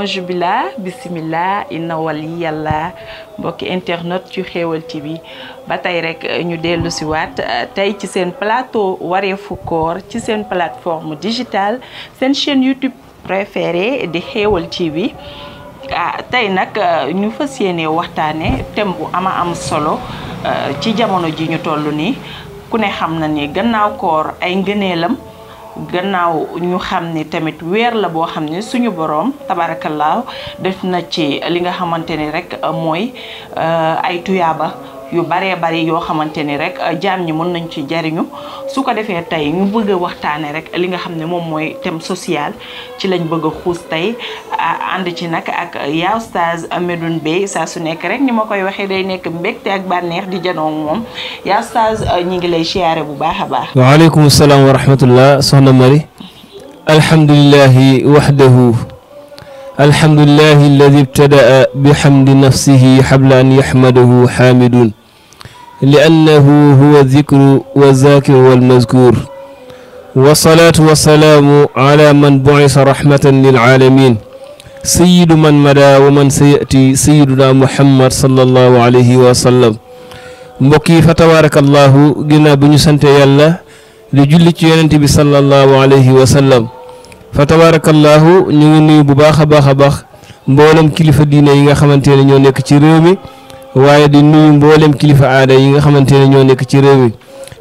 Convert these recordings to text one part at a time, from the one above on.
ange billah bismillah inna waliyallah mbokki internet ci Xéewal TV ba tey rek ñu dellu si waat tey ci seen plateau wareefu koor ci seen plateforme digitale seen chaîne YouTube préférée di Xéewal TV tey nag ñu fas yéene waxtaane thème bu ama am solo ci jamono ji ñu toll nii ku ne xam na ni gannaaw koor ay ngëneelam gannaaw ñu xam ni tamit weer la boo xam ne suñu boroom tabarakallah def na ci li nga xamante ni rek mooy ay tuyaaba yu baree bari yoo xamante ni rek jaam ñi mën nañ ci jariñu su ko defee tey ñu bëgg a waxtaane rek li nga xam ne moom mooy thème social ci lañ bëgg a xuus tey ànd ci nag ak yaa Oustaz Medoune Beye saa su nekk rek ni ma koy waxee day nekk mbégte ak bànneex di janoo moom yaa Oustaz ñi ngi lay siyaare bu baax a baax. waaleykum salaam wa rahmatullah soxna Mari alhamdulillahi wahdahu alhamdulillahi alladi ibtadaa bihamdi nafsihi xabla an yaxmadahu xaamidun لأنه هو الذكر والذاكر والمذكور والصلاة والسلام على من بعث رحمة للعالمين سيد من مدى ومن سيأتي سيدنا محمد صلى الله عليه وسلم mbokki fa tabarakallahu ginnaaw bi ñu sante yàlla di julli ci yonent bi sallallahu alayhi wa sallam fa tabarakallahu ñu ngi nuyu bu baax a baax mboolem kilifa diine yi nga xamante ne ñoo nekk ci réew mi waaye di nuyu mboolem kilifa aada yi nga xamante ne ñoo nekk ci réew mi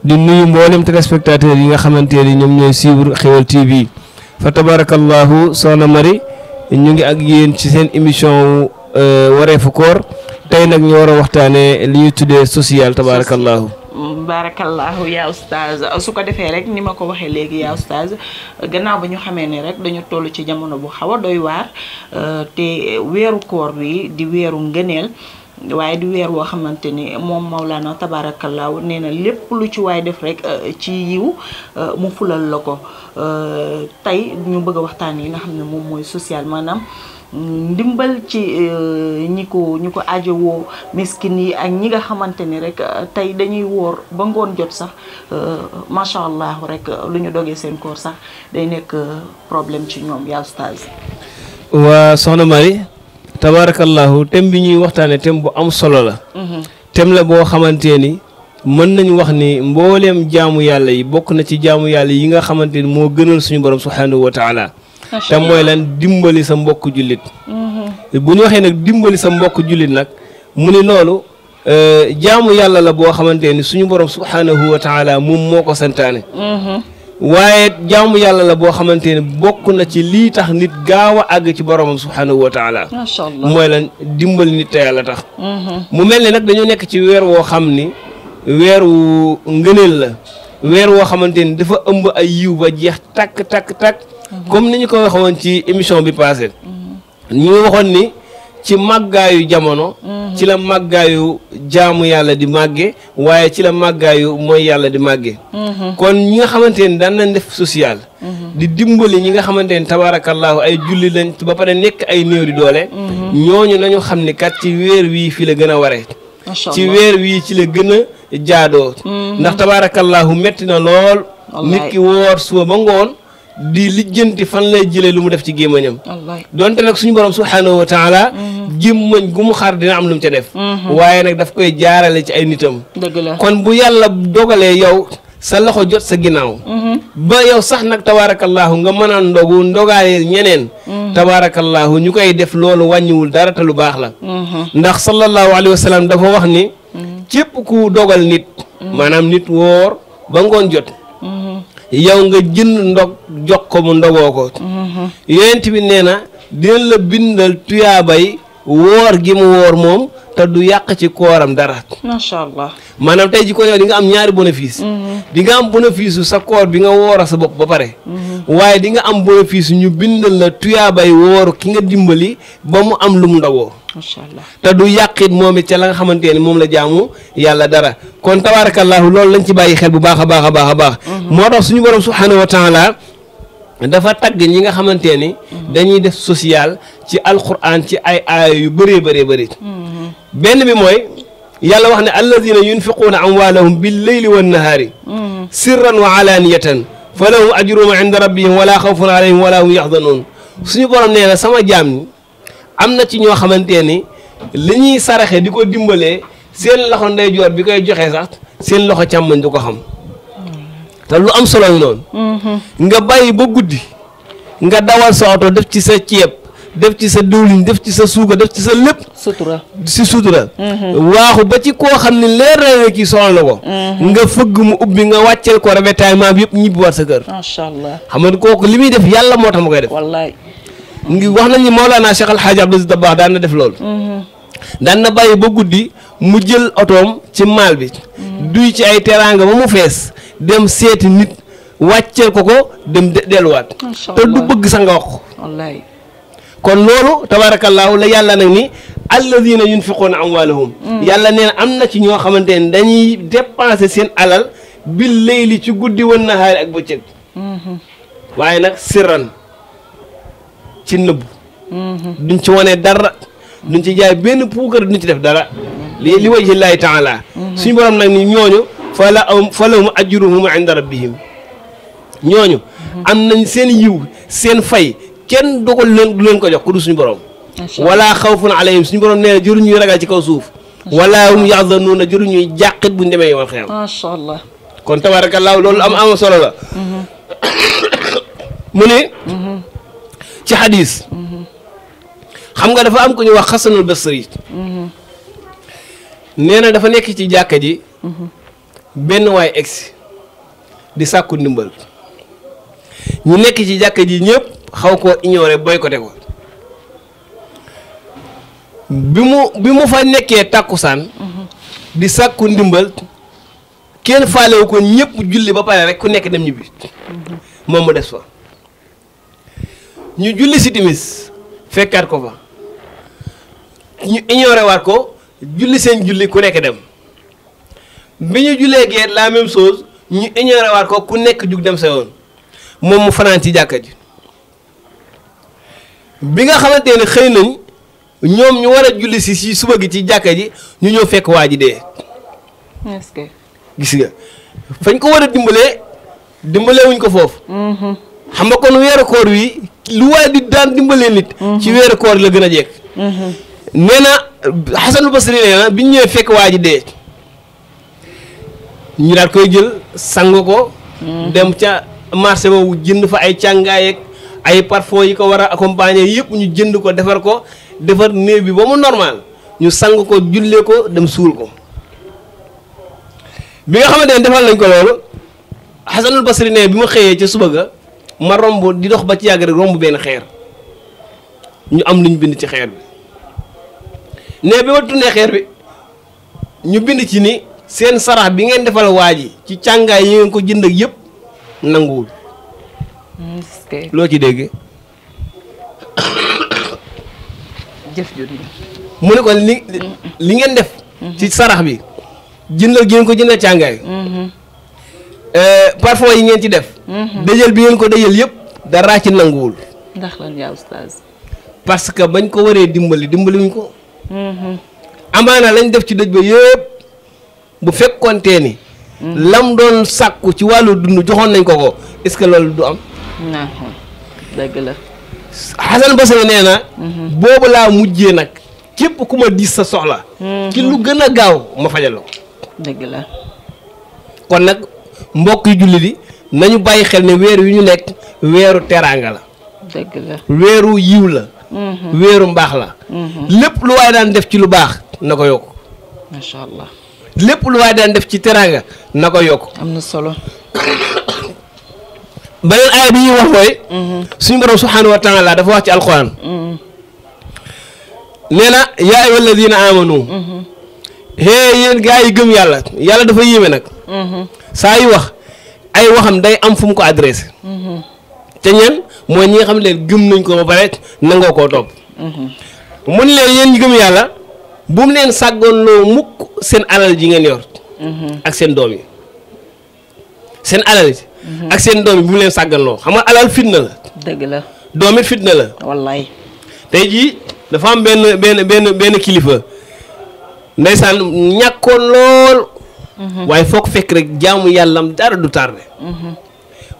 di nuyu mboolem téléspectateurs yi nga xamante ne ñoom ñooy suivre Xéewal TV fa tabarakallahu soxna Mari ñu ngi ak yéen ci seen émission wareefu koor tey nag ñu war a waxtaane li ñuy tuddee social tabarakallahu barakallahu yaa Oustaz su ko defee rek ni ma ko waxee léegi yaa Oustaz gannaaw ba ñu xamee ne rek dañu toll ci jamono bu xaw a doy waar te weeru koor bi di weeru ngëneel waaye di weer woo xamante ni moom Mawlana tabarakallahu nee na lépp lu ci waay def rek ci yiw mu fulal la ko tey ñu bëgg a waxtaan li nga xam ne moom mooy social maanaam ndimbal ci ñi ko ajowoo miskin yi ak ñi nga xamante ni rek tey dañuy woor ba ngoon jot sax macha allah rek lu ñu dogee seen koor sax day nekk problème ci ñoom yaa Oustaz. waa soxna Mari tabarakallahu thème bi ñuy waxtaane thème bu am solo la thème la boo xamante ni mën nañu wax ni mbooleem jaamu yàlla yi bokk na ci jaamu yàlla yi nga xamante ni moo gënal suñu borom subhanahu wa taala te mooy lan dimbali sa mbokk jullit bu ñu waxee nag dimbali sa mbokk jullit nag mu ni loolu jaamu yàlla la boo xamante ni suñu borom subhanahu wa taala moom moo ko santaane waaye jaamu yàlla la boo xamante ne bokk na ci lii tax nit gaaw a àgg ci boromam subhanahu wa taala macha allah mooy lan dimbali nit te yàlla tax mu mel ne nag dañoo nekk ci weer woo xam ni weer wu ngëneel la weer woo xamante ni dafa ëmb ay yiw ba jeex takk comme ni ñu ko waxoon ci émission bi passé ñu waxoon ni ci màggaayu jamono ci la màggaayu jaamu yàlla di màgge waaye ci la màggaayu mooy yàlla di màgge kon ñi nga xamante ni daan nañ def social di dimbali ñi nga xamante ni tabarakallahu ay julli lañ ba pare nekk ay néew di doole ñooñu nañu xam ni kat ci weer wii fi la gën a waree ci weer wii ci la gën a jaadoo ndax tabarakallahu metti na lool nit ki woor suba ba ngoon di lijjanti fan lay jëlee lu mu def ci gémmañam donte nag suñu borom subhanahu wa taala gémmañ gu mu xar dina am lu mu ca def waaye nag daf koy jaarale ci ay nitam kon bu yàlla dogalee yow sa loxo jot sa ginnaaw ba yow sax nag tabarakallahu nga mën a ndogu ndogaale ñeneen tabarakallahu ñu koy def loolu wàññiwul dara te lu baax la ndax sallallahu alayhi wa sallam dafa wax ni képp ku dogal nit maanaam nit woor ba ngoon jot yow nga jënd ndog jox ko mu ndogoo ko yonent bi nee na dinañ la bindal tuyaabay woor gi mu woor moom te du yàq ci kooram dara macha allah maanaam tey ji ko yow di nga am ñaari bénéfice di nga am bénéfice sa koor bi nga woora sa bopp ba pare waaye di nga am bénéfice ñu bindal la tuyaabay wooru ki nga dimbali ba mu am lu mu ndogoo macha allah te du yàqit moom it ca la nga xamante ni moom la jaamu yàlla dara kon tabarakallahu loolu lañ ci bàyyi xel bu baax a baax moo tax suñu borom subhanahu wa taala dafa tagg ñi nga xamante ni dañuy def social ci alquran ci ay aaya yu bëree benn bi mooy yàlla wax ne alladina yunfiquuna amwaalahum bil leyli wan nahaari sirran wa alaniyatan fa lahum ajruhum inda rabbihim wala xawfun alayhim wala hum yaxzanun suñu borom nee na sama jaam ñi am na ci ñoo xamante ni li ñuy saraxe di ko dimbalee seen loxo ndeyjoor bi koy joxe sax seen loxo càmmoñ du ko xam te lu am solo noonu nga bàyyi ba guddi nga dawal sa oto def ci sa ceeb def ci sa diwlin def ci sa suuga def ci sa lépp sutura si sutura waaxu ba ci koo xam ne leer na kii soxla na ko nga fëgg mu ubbi nga wàcceel ko ravitaillement bi yëpp ñibbi waat sa kër macha allah xam nga kooku li muy def yàlla moo tax ma koy def wallaay ngi wax nañ ni Mawlana Cheikh Al Hadj Abdou Aziz Dabakh daan na def loolu daan na bàyyi ba guddi mu jël otoom ci maal bi duy ci ay teraanga ba mu fees dem seeti nit wàcceel ko dem delluwaat te du bëgg sa nga wax ko wallaay kon loolu tabaarakallaahu la yàlla nag ni alladina yunfiquuna amwaalahum yàlla nee na am na ci ñoo xamante ne dañuy dépenser seen alal bil layli ci guddi wan nahaari ak bëccëg waaye nag sirran ci nëbb duñ ci wane dara duñ ci jaay benn puukar duñ ci def dara li wajhi llaahi taala suñu borom nag ni ñooñu fa lahum ajruhum inda rabbihim ñooñu am nañ seen yiw seen fay kenn du leen ko jox ku du suñu borom wala xawfun alayhim suñu borom nee na jëru ñuy ragal ci kaw suuf wala hum yaxzanuuna jëru ñuy jàqit buñ demee yoon xeam macha allah kon tabaarakallaahu loolu am solo la mu ne ci xadis xam nga dafa am ku ñu wax Xasanul Basri nee na dafa nekk ci jàkka ji benn waay egsi di sàkku ndimbal ñu nekk ci jàkka ji ñëpp xaw koo ignoré boycotté ko bi mu fa nekkee tàkkusaan di sàkku ndimbal kenn faalewu ko ñëpp julli ba pare rek ku nekk dem ñibbi moom mu des fa ñu julli si timis fekkaat ko fa ñu ignoré waat ko julli seen julli ku nekk dem bi ñu jullee gee la même chose ñu ignoré waat ko ku nekk jug dem sa yoon moom mu fanaan ci jàkka ji bi nga xamante ne xëy nañ ñoom ñu war a julli si suba gi ci jàkka ji ñu ñëw fekk waa ji dee. est-ce que gis nga fañ ko war a dimbalee wuñ ko foofu. xam nga kon weeru koor wi lu waay di daan dimbalee nit. ci weeru koor la gën a jekk. nee na Xasanul Basri nee na biñ ñëwee fekk waa ji dee ñu daal koy jël sang ko. dem ca marché boobu jënd fa ay càngaay ak ay parfum yi ko war a accompagner yëpp ñu jënd ko defar néew bi ba mu normal ñu sang ko jullee ko dem suul ko bi nga xamante ne defal nañ ko loolu Xasanul Basri ne bi ma xëyee ca suba ga ma romb di dox ba ci yàgg rek romb benn xeer ñu am luñ bind ci xeer bi ne bi ma tunnee xeer bi ñu bind ci ni seen sarax bi ngeen defal waa ji ci càngaay yi ngeen ko jënd ak yëpp nanguwul. loo ci dégg. jëf ju mu ne ko li ngeen def. ci sarax bi jëndal gi ngeen ko jëndal càngaay. parfum yi ngeen ci def. dëjël bi ngeen ko dëjël yëpp dara ci nanguwul. ndax lan yaa oustaz. parce que bañ ko waree dimbali wuñ ko. amaana lañ def ci dëj ba yëpp bu fekkontee ni. lam doon sàkku ci wàllu dund joxoon nañ ko est-ce que loolu du am. dëgg la. Xasan Basri nee na. boobu laa mujjee nag képp ku ma diis sa soxla. ci lu gën a gaaw ma fajal la ko. dëgg la. kon nag mbokk yu julli di nañu bàyyi xel ne weer yu ñu nekk weeru teraanga la. dëgg la. weeru yiw la. weeru mbaax la. lépp lu waay daan def ci lu baax na ko yokk. macha allah. lépp lu waay daan def ci teraanga na ko yokk. am na solo. beneen aaya bi ñuy wax mooy. suñu borom subhaanahu wa taala dafa wax ci alquran. nee na yaa ayyuha alladina amanu. yéen gaa yi gëm yàlla yàlla dafa yéeme nag. saa yu wax ay waxam day am fu mu ko adressé. te ñeen mooy ñi nga xam ne gëm nañ ko ba pare nangoo koo topp. mun leen yéen ñi gëm yàlla bu mu leen sàggoonloo mukk seen alal ji ngeen yor. ak seen doom yi seen alal ji. ak seen doom yi bu mu leen sàgganloo xam nga alal fitna la. dëgg la. doom it fitna la. wallaay. tey jii dafa am benn kilifa ndeysaan ñàkkoon lool. waaye foo ko fekk rek jaamu yàllam dara du tardé.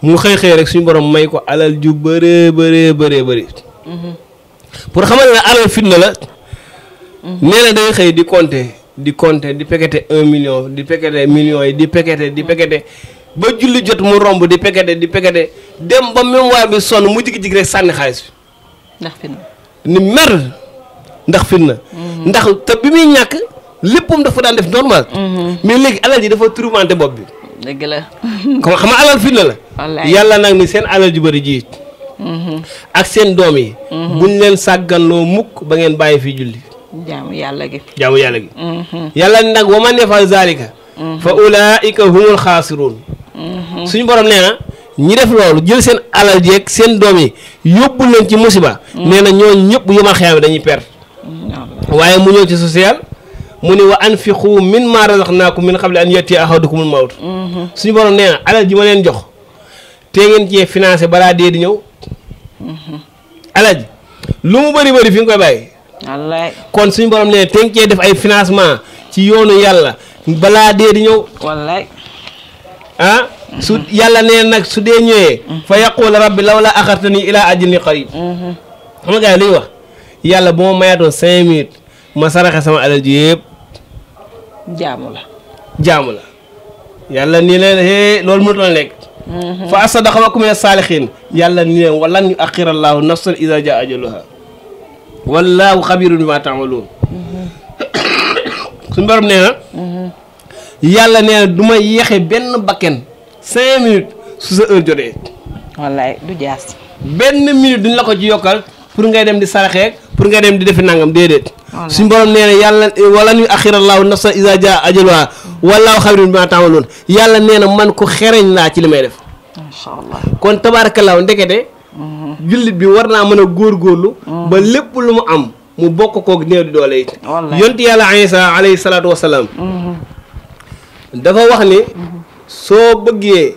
mu xëy rek suñu borom may ko alal ju bëree bëri. pour xamal ne alal fitna la. nee na day xëy di compter di pekkete 1 million di pekkete millions yi di pekkete ba julli jot mu romb di pekkete dem ba mémoire bi sonn mu jig-jig rek sànni xaalis bi. ndax fitna. ni mer ndax fitna. ndax te bi muy ñàkk léppam dafa daan def normal. mais léegi alal ji dafa tourmenté bopp bi. dëgg la. comme xam nga alal fitna la. wallaay yàlla nag ni seen alal ju bëri ji. ak seen doom yi. buñ leen sàgganloo mukk ba ngeen bàyyi fi julli. jaamu yàlla gi. yàlla nag wa man yafal zalika fa ulaika humul xaasiruun. suñu borom nee na ñi def loolu jël seen alal jeeg seen doom yi yóbbu leen ci musiba. nee na ñooñu ñëpp yomal xiyaama dañuy perte. waaye mu ñëw ci social mu ni wa anfiqu mimma razaqnaakum min qabli an yatiya ahadakumul mawt. suñu borom nee na alal ji ma leen jox te ngeen cee financé balaa dee di ñëw. alal ji lu mu bëri fi nga koy bàyyi. wallaay kon suñu borom nee na te ngeen cee def ay financement ci yoonu yàlla balaa dee di ñëw. wallaay. ah su yàlla nee nag su dee ñëwee. fa yaqul rabbi lawla axartani ila ajalin qarib. xam nga gars yi li ñu wax yàlla bu ma mayaatoon 5 minutes ma saraxe sama alal ji yëpp. jaamu la yàlla nii leen loolu mënut a nekk. fa asadaqa wa akun mina saalihiin yàlla nii leen walan yu axira llaahu nafsan iza jaa ajaluha wallaahu xabiirun bimaa ta'maluun. suñu borom nee na. yàlla nee na du ma yéexe benn bakken 5 minutes su sa heure jotee. wallaay du jaas. benn minute duñ la ko ci yokkal pour ngay dem di saraxeek pour ngay dem di defi nangam déedéet. suñu borom nee na yàlla wala ñu axirallaahu nafsan iza jaa ajaluha wallaahu xabiirun bimaa ta'maluun yàlla nee na man ko xereñ laa ci li may def. macha allah kon tabaarakallaahu ndekete. jullit bi war naa mën a góorgóorlu. ba lépp lu mu am mu bokk koog néew di doole it. yonti yàlla Iisaa alayhi salaatu wa salaam. dafa wax ni soo bëggee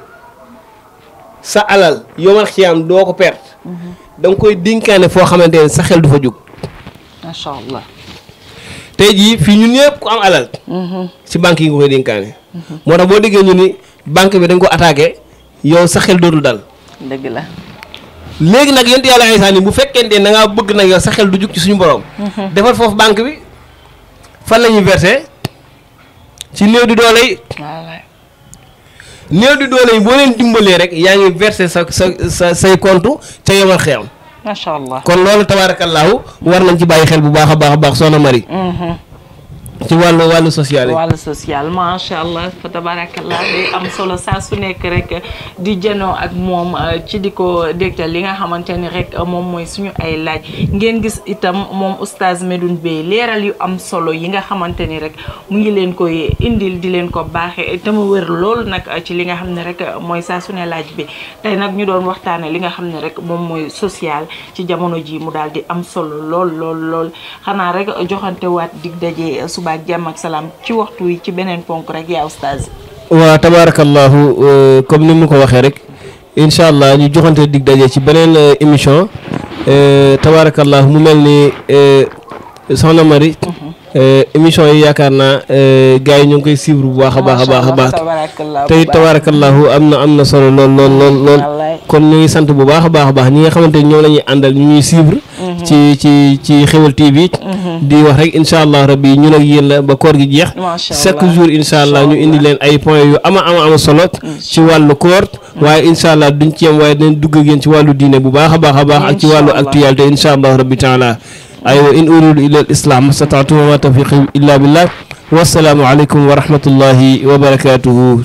sa alal yomal xiyaam doo ko perte. da nga koy dénkaane foo xamante ne sa xel du fa jóg. macha allah. tey jii fii ñun ñëpp ku am alal. ci banque yi nga koy dénkaane. moo tax boo déggee ñu ni banque bi dañ ko attaqué yow sa xel dootul dal. dëgg la. léegi nag yonent yàlla Iisaa ni bu fekkente ne da ngaa bëgg nag yow sa xel du jóg ci suñu borom. defal foofu banque bi fan la ñuy versé ci néew di doole yi. néew di doole yi boo leen dimbalee rek yaa ngi versé say compte ca yomal xiyam. macha allah kon loolu tabaarakallaahu war nañ ci bàyyi xel bu baax a baax soxna Marie. ci wàllu social yi. wàllu social macha allah fa tabarakallah day am solo saa su nekk rek di jënoo ak moom ci di ko dégtal li nga xamante ni rek moom mooy suñu ay laaj ngeen gis itam moom oustaz Medoune Beye leeral yu am solo yi nga xamante ni rek mu ngi leen koy indil di leen ko baaxee te mu wër lool nag ci li nga xam ne rek mooy saa su ne laaj bi tey nag ñu doon waxtaane li nga xam ne rek moom mooy social ci jamono ji mu daal di am solo lool xanaa rek joxante waat dig daje suba ak jàmm ak salaam ci waxtu wi ci beneen ponk rek yaa oustaz. waaw tabaarakallaahu comme ni mu ko waxee rek incha allah ñu joxante dig daje ci beneen émission tabaarakallaahu mu mel ni soxna Marie. émission yi yaakaar naa gars yi ñu ngi koy suivre bu baax a baax te it tabaarakallaahu am na solo lool kon ñu ngi sant bu baax a baax ñi nga xamante ni ñoom la ñuy àndal ñu ñuy suivre. ci Xeweul TV. di wax rek incha allah rabbi ñun ak yéen la ba koor gi jeex. chaque jour incha allah ñu indi leen ay points yu ama solo. ci wàllu koor. waaye incha allah duñ ci yem waaye dinañ dugg ak yéen ci wàllu diine bu baax a baax ak ci wàllu actualité incha allah rabbi taala aywa in uridu illa al islam mastata'tu wa ma tawfiqi illa billah wassalaamu aleykum wa rahmatullahi wa barakatuhu